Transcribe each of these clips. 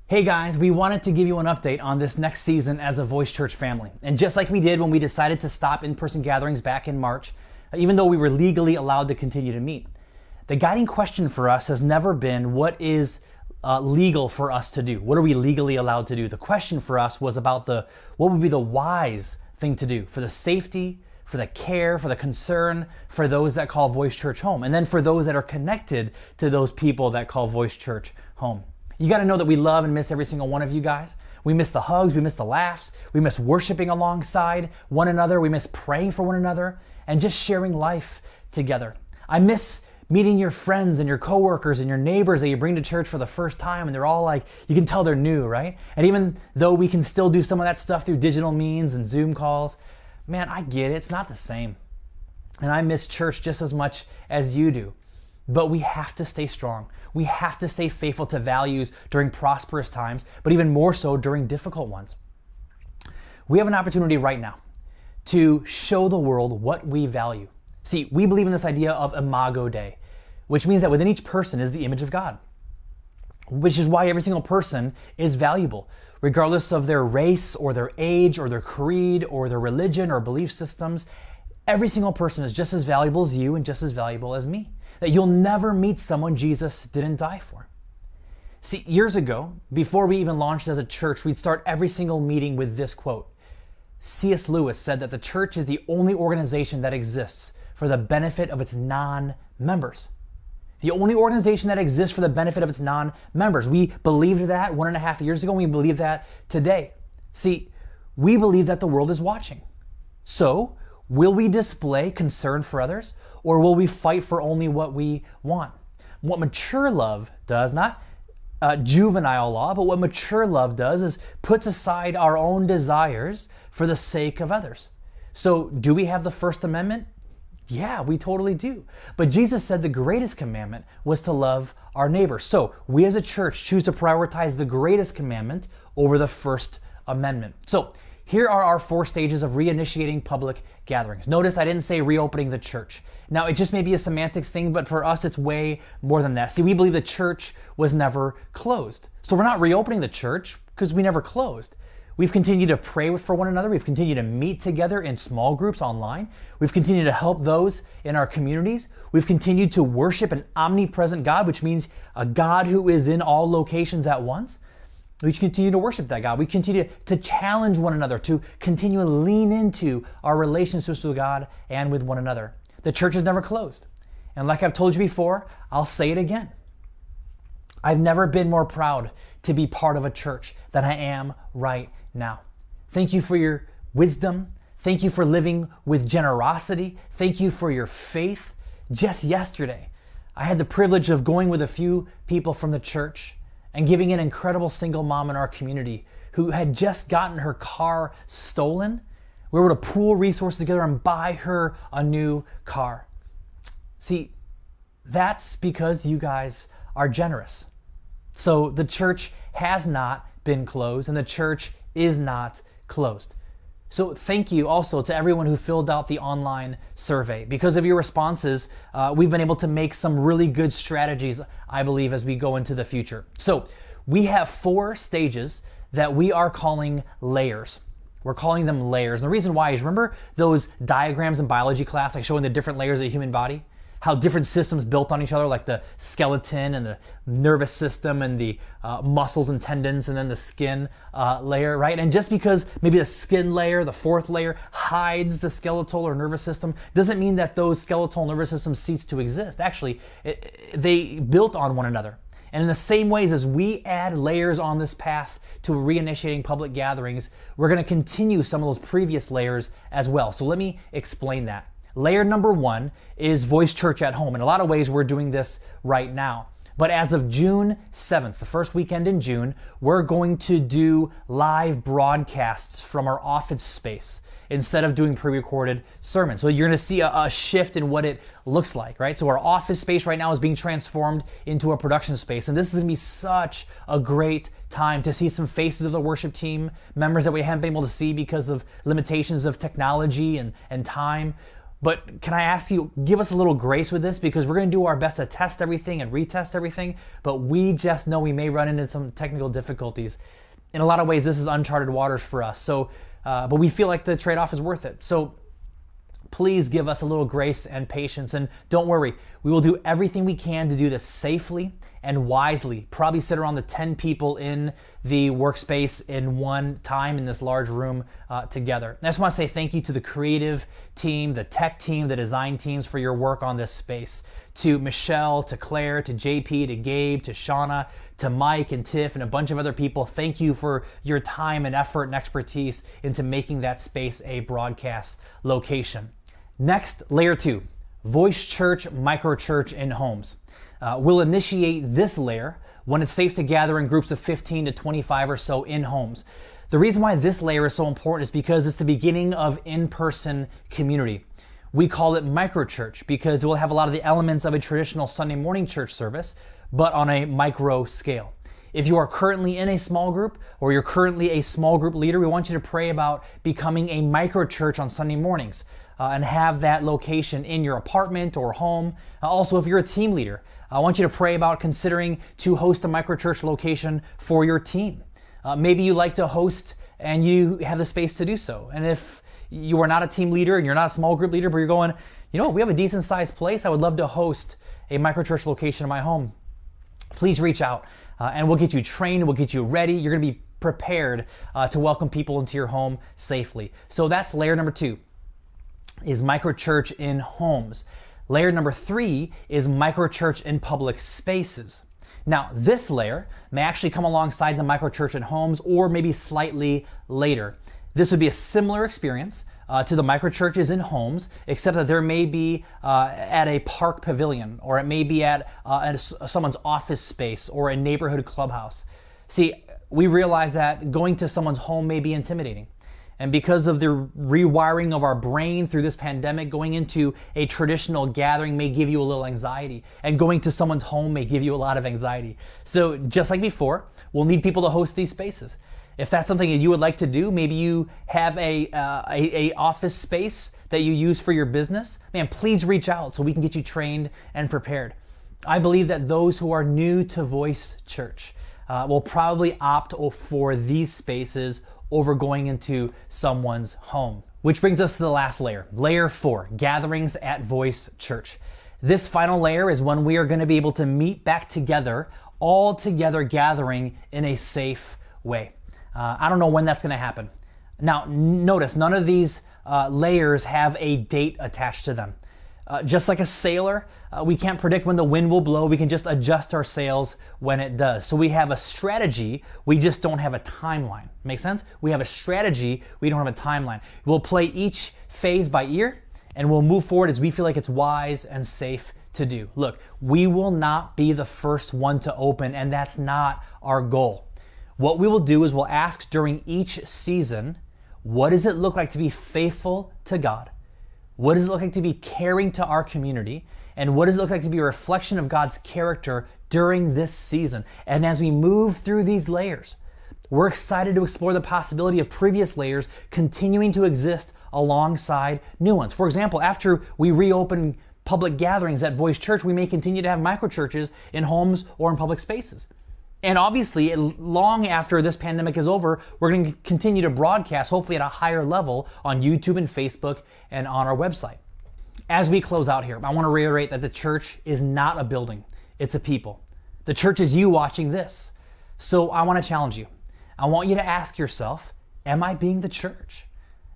Hey guys, we wanted to give you an update on this next season as a Voice Church family. And just like we did when we decided to stop in-person gatherings back in March, even though we were legally allowed to continue to meet, the guiding question for us has never been what is legal for us to do. What are we legally allowed to do? The question for us was about what would be the wise thing to do for the safety, for the care, for the concern, for those that call Voice Church home, and then for those that are connected to those people that call Voice Church home. You got to know that we love and miss every single one of you guys. We miss the hugs, we miss the laughs, we miss worshiping alongside one another, we miss praying for one another, and just sharing life together. I miss meeting your friends and your coworkers and your neighbors that you bring to church for the first time, and they're all like, you can tell they're new, right? And even though we can still do some of that stuff through digital means and Zoom calls, man, I get it, it's not the same. And I miss church just as much as you do. But we have to stay strong. We have to stay faithful to values during prosperous times, but even more so during difficult ones. We have an opportunity right now to show the world what we value. See, we believe in this idea of Imago Dei, which means that within each person is the image of God, which is why every single person is valuable, regardless of their race or their age or their creed or their religion or belief systems. Every single person is just as valuable as you and just as valuable as me. That you'll never meet someone Jesus didn't die for. See, years ago, before we even launched as a church, we'd start every single meeting with this quote. C.S. Lewis said that the church is the only organization that exists for the benefit of its non-members. The only organization that exists for the benefit of its non-members. We believed that 1.5 years ago, and we believe that today. See, we believe that the world is watching. So, will we display concern for others? Or will we fight for only what we want? What mature love does, not juvenile law, but what mature love does is puts aside our own desires for the sake of others. So do we have the First Amendment? Yeah, we totally do. But Jesus said the greatest commandment was to love our neighbor. So we as a church choose to prioritize the greatest commandment over the First Amendment. So here are our 4 stages of reinitiating public gatherings. Notice I didn't say reopening the church. Now, it just may be a semantics thing, but for us, it's way more than that. See, we believe the church was never closed. So we're not reopening the church because we never closed. We've continued to pray for one another. We've continued to meet together in small groups online. We've continued to help those in our communities. We've continued to worship an omnipresent God, which means a God who is in all locations at once. We continue to worship that God. We continue to challenge one another, to continue to lean into our relationships with God and with one another. The church is never closed. And like I've told you before, I'll say it again. I've never been more proud to be part of a church than I am right now. Thank you for your wisdom. Thank you for living with generosity. Thank you for your faith. Just yesterday, I had the privilege of going with a few people from the church and giving an incredible single mom in our community who had just gotten her car stolen. We were able to pool resources together and buy her a new car. See, that's because you guys are generous. So the church has not been closed and the church is not closed. So thank you also to everyone who filled out the online survey. Because of your responses, we've been able to make some really good strategies, I believe, as we go into the future. So we have 4 stages that we are calling layers. We're calling them layers. And the reason why is, remember those diagrams in biology class, like showing the different layers of the human body? How different systems built on each other, like the skeleton and the nervous system and the muscles and tendons and then the skin layer, right? And just because maybe the skin layer, the 4th layer, hides the skeletal or nervous system, doesn't mean that those skeletal nervous systems cease to exist. Actually, they built on one another. And in the same ways as we add layers on this path to reinitiating public gatherings, we're going to continue some of those previous layers as well. So let me explain that. Layer number 1 is Voice Church at Home. In a lot of ways, we're doing this right now. But as of June 7th, the first weekend in June, we're going to do live broadcasts from our office space instead of doing pre-recorded sermons. So you're going to see a shift in what it looks like, right? So our office space right now is being transformed into a production space. And this is going to be such a great time to see some faces of the worship team, members that we haven't been able to see because of limitations of technology and time. But can I ask you, give us a little grace with this, because we're going to do our best to test everything and retest everything, but we just know we may run into some technical difficulties. In a lot of ways, this is uncharted waters for us. So, but we feel like the trade-off is worth it. So please give us a little grace and patience, and don't worry, we will do everything we can to do this safely and wisely. Probably sit around the 10 people in the workspace in one time in this large room together. I just want to say thank you to the creative team, the tech team, the design teams for your work on this space. To Michelle, to Claire, to JP, to Gabe, to Shauna, to Mike and Tiff, and a bunch of other people. Thank you for your time and effort and expertise into making that space a broadcast location. Next, layer 2, Voice Church, Microchurch in homes. We'll initiate this layer when it's safe to gather in groups of 15 to 25 or so in homes. The reason why this layer is so important is because it's the beginning of in-person community. We call it microchurch because it will have a lot of the elements of a traditional Sunday morning church service, but on a micro scale. If you are currently in a small group or you're currently a small group leader, we want you to pray about becoming a microchurch on Sunday mornings and have that location in your apartment or home. Also, if you're a team leader, I want you to pray about considering to host a microchurch location for your team. Maybe you like to host and you have the space to do so. And if you are not a team leader and you're not a small group leader, but you're going, we have a decent sized place, I would love to host a microchurch location in my home. Please reach out and we'll get you trained, we'll get you ready. You're going to be prepared to welcome people into your home safely. So that's layer number 2, is microchurch in homes. Layer number 3 is microchurch in public spaces. Now, this layer may actually come alongside the microchurch in homes or maybe slightly later. This would be a similar experience to the microchurches in homes, except that there may be at a park pavilion, or it may be at someone's office space or a neighborhood clubhouse. See, we realize that going to someone's home may be intimidating. And because of the rewiring of our brain through this pandemic, going into a traditional gathering may give you a little anxiety, and going to someone's home may give you a lot of anxiety. So just like before, we'll need people to host these spaces. If that's something that you would like to do, maybe you have a office space that you use for your business, man, please reach out so we can get you trained and prepared. I believe that those who are new to Voice Church will probably opt for these spaces over going into someone's home. Which brings us to the last layer, layer 4, gatherings at Voice Church. This final layer is when we are going to be able to meet back together, all together gathering in a safe way. I don't know when that's going to happen. Now, notice none of these layers have a date attached to them. Just like a sailor, we can't predict when the wind will blow. We can just adjust our sails when it does. So we have a strategy, we just don't have a timeline. Make sense? We have a strategy, we don't have a timeline. We'll play each phase by ear, and we'll move forward as we feel like it's wise and safe to do. Look, we will not be the first one to open, and that's not our goal. What we will do is we'll ask during each season, what does it look like to be faithful to God? What does it look like to be caring to our community? And what does it look like to be a reflection of God's character during this season? And as we move through these layers, we're excited to explore the possibility of previous layers continuing to exist alongside new ones. For example, after we reopen public gatherings at Voice Church, we may continue to have microchurches in homes or in public spaces. And obviously, long after this pandemic is over, we're going to continue to broadcast, hopefully at a higher level, on YouTube and Facebook and on our website. As we close out here, I want to reiterate that the church is not a building, it's a people. The church is you watching this. So I want to challenge you. I want you to ask yourself, am I being the church?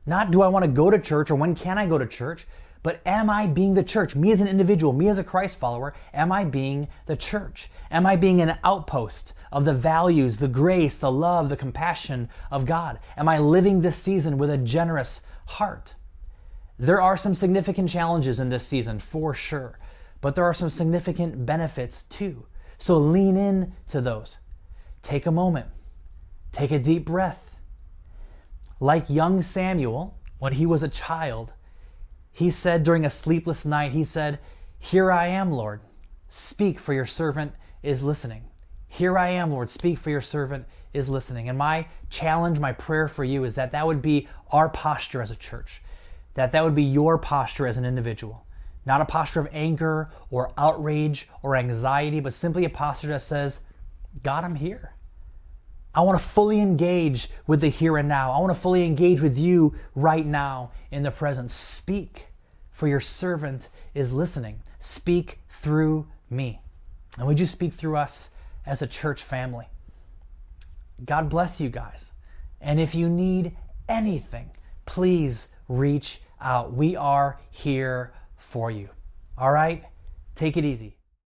Not do I want to go to church or when can I go to church, but am I being the church? Me as an individual, me as a Christ follower, am I being the church? Am I being an outpost of the values, the grace, the love, the compassion of God? Am I living this season with a generous heart? There are some significant challenges in this season, for sure, but there are some significant benefits too. So lean in to those. Take a moment. Take a deep breath. Like young Samuel, when he was a child, he said during a sleepless night, he said, "Here I am, Lord. Speak, for your servant is listening." Here I am, Lord. Speak, for your servant is listening. And my challenge, my prayer for you is that that would be our posture as a church. that would be your posture as an individual. Not a posture of anger or outrage or anxiety, but simply a posture that says, God, I'm here. I want to fully engage with the here and now. I want to fully engage with you right now in the present. Speak, for your servant is listening. Speak through me. And would you speak through us as a church family? God bless you guys. And if you need anything, please reach out. We are here for you. All right? Take it easy.